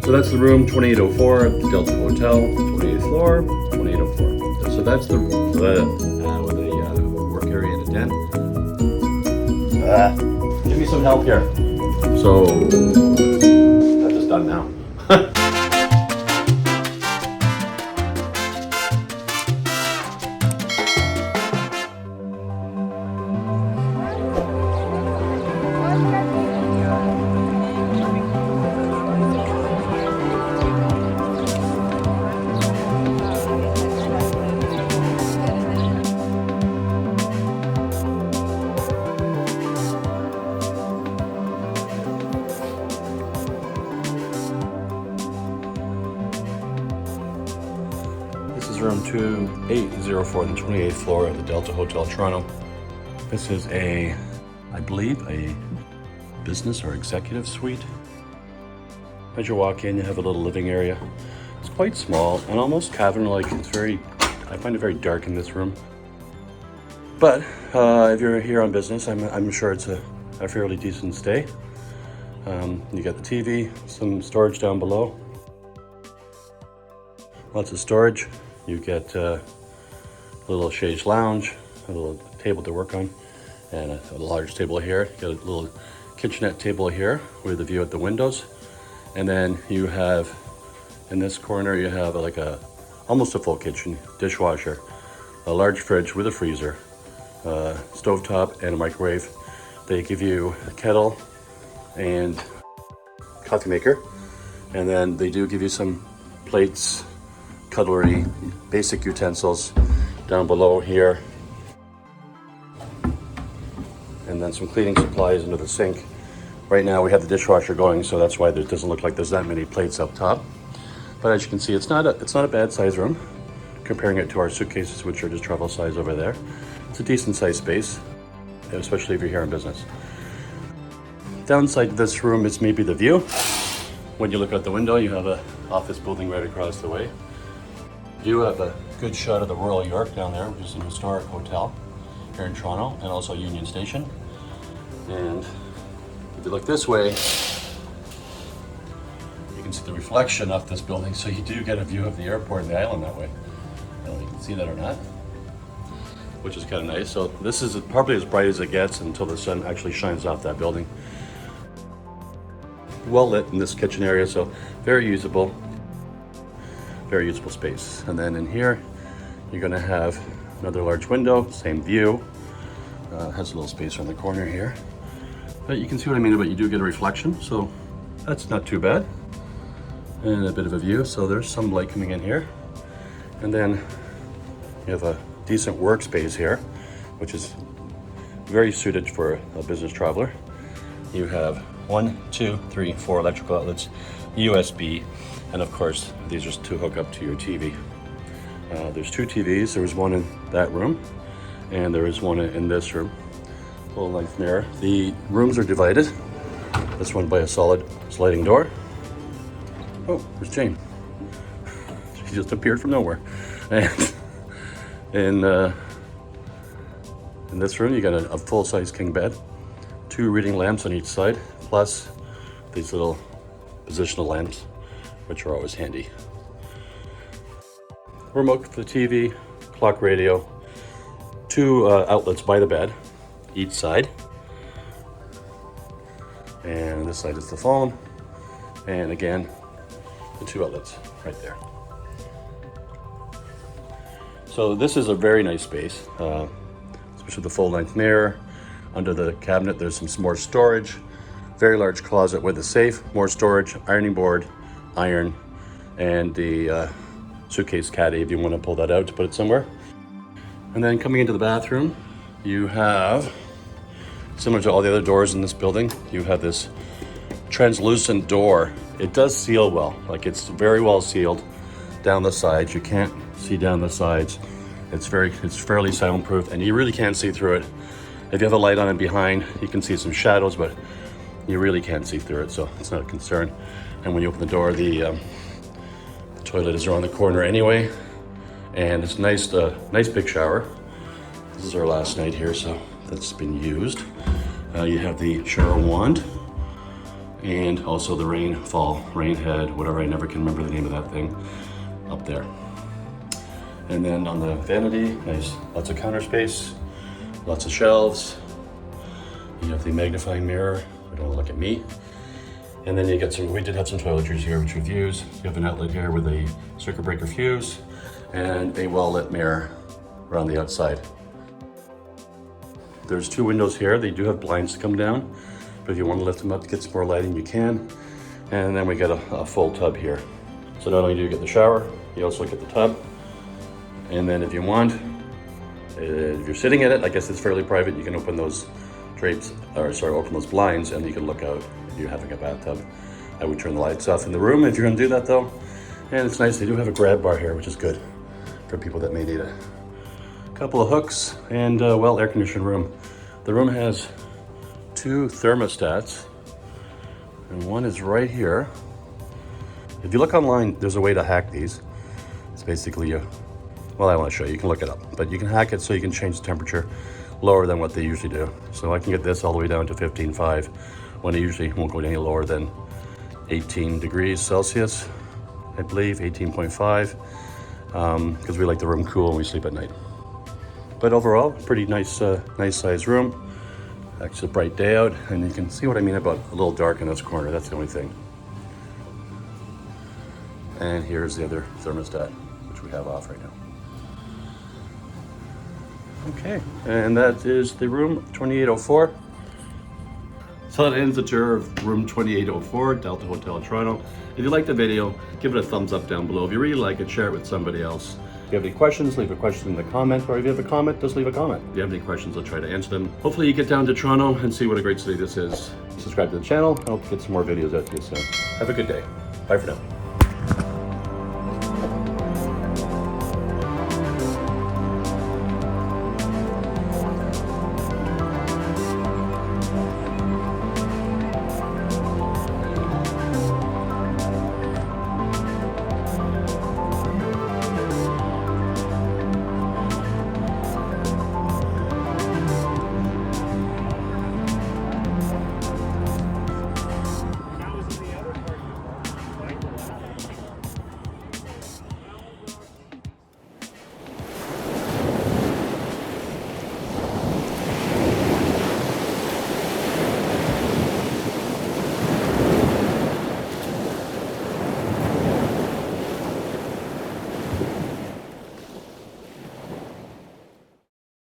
So that's the room 2804 at the Delta Hotel, 28th floor, 2804. So that's the with a work area and a den. Give me some help here. So that is done now. This is room 2804 on the 28th floor of the Delta Hotel Toronto. This is I believe, a business or executive suite. As you walk in, you have a little living area. It's quite small and almost cavern-like. I find it very dark in this room. But if you're here on business, I'm sure it's a fairly decent stay. You got the TV, some storage down below. Lots of storage. You get a little chaise lounge, a little table to work on, and a large table here. You got a little kitchenette table here with a view at the windows. And then you have, in this corner, you have almost a full kitchen, dishwasher, a large fridge with a freezer, stovetop and a microwave. They give you a kettle and coffee maker. And then they do give you some plates, cutlery, basic utensils down below here. And then some cleaning supplies under the sink. Right now we have the dishwasher going, so that's why it doesn't look like there's that many plates up top. But as you can see, it's not a bad size room, comparing it to our suitcases, which are just travel size over there. It's a decent sized space, especially if you're here on business. Downside to this room is maybe the view. When you look out the window, you have an office building right across the way. You have a good shot of the Royal York down there, which is an historic hotel here in Toronto, and also Union Station. And if you look this way, you can see the reflection of this building, so you do get a view of the airport and the island that way. I don't know if you can see that or not, which is kind of nice. So this is probably as bright as it gets until the sun actually shines off that building. Well lit in this kitchen area, so very usable space. And then in here, you're gonna have another large window, same view. Has a little space around the corner here. But you can see what I mean about you do get a reflection, so that's not too bad. And a bit of a view, so there's some light coming in here. And then you have a decent workspace here, which is very suited for a business traveler. You have 1, 2, 3, 4 electrical outlets, USB, and of course, these are to hook up to your TV. There's 2 TVs. There was one in that room, and there is one in this room. Full length mirror. The rooms are divided. This one by a solid sliding door. Oh, there's Jane. She just appeared from nowhere. And in this room, you got a full-size king bed, 2 reading lamps on each side, plus these little positional lamps, which are always handy. Remote for the TV, clock radio, 2 outlets by the bed, each side. And this side is the phone. And again, the 2 outlets right there. So this is a very nice space, especially the full-length mirror. Under the cabinet, there's some more storage. Very large closet with a safe, more storage, ironing board, iron, and the suitcase caddy if you want to pull that out to put it somewhere. And then coming into the bathroom, you have, similar to all the other doors in this building, you have this translucent door. It does seal well, like it's very well sealed down the sides. You can't see down the sides. It's fairly soundproof, and you really can't see through it. If you have a light on it behind, you can see some shadows, but you really can't see through it, so it's not a concern. And when you open the door, the toilet is around the corner anyway, and it's nice big shower. This is our last night here, so that's been used. You have the shower wand, And also the rain head, whatever, I never can remember the name of that thing, up there. And then on the vanity, nice, lots of counter space, lots of shelves. You have the magnifying mirror, I don't want to look at me. And then you get we did have some toiletries here, which we've used. You have an outlet here with a circuit breaker fuse and a well-lit mirror around the outside. There's 2 windows here. They do have blinds to come down, but if you want to lift them up to get some more lighting, you can. And then we get a full tub here. So not only do you get the shower, you also get the tub. And then if you want, if you're sitting in it, I guess it's fairly private, you can open those open those blinds and you can look out if you're having a bathtub. I would turn the lights off in the room if you're gonna do that though. And it's nice, they do have a grab bar here, which is good for people that may need it. A couple of hooks and well, air-conditioned room. The room has 2 thermostats and one is right here. If you look online, there's a way to hack these. It's basically well, I want to show you, you can look it up, but you can hack it so you can change the temperature lower than what they usually do. So I can get this all the way down to 15.5 when it usually won't go any lower than 18 degrees Celsius, I believe, 18.5, because we like the room cool when we sleep at night. But overall, pretty nice, nice size room. Actually, a bright day out, and you can see what I mean about a little dark in this corner. That's the only thing. And here's the other thermostat, which we have off right now. Okay, and that is the room 2804. So that ends the tour of room 2804, Delta Hotel Toronto. If you liked the video, give it a thumbs up down below. If you really like it, share it with somebody else. If you have any questions, leave a question in the comment, or if you have a comment, just leave a comment. If you have any questions, I'll try to answer them. Hopefully you get down to Toronto and see what a great city this is. Subscribe to the channel, I hope to get some more videos out to you soon. Have a good day. Bye for now.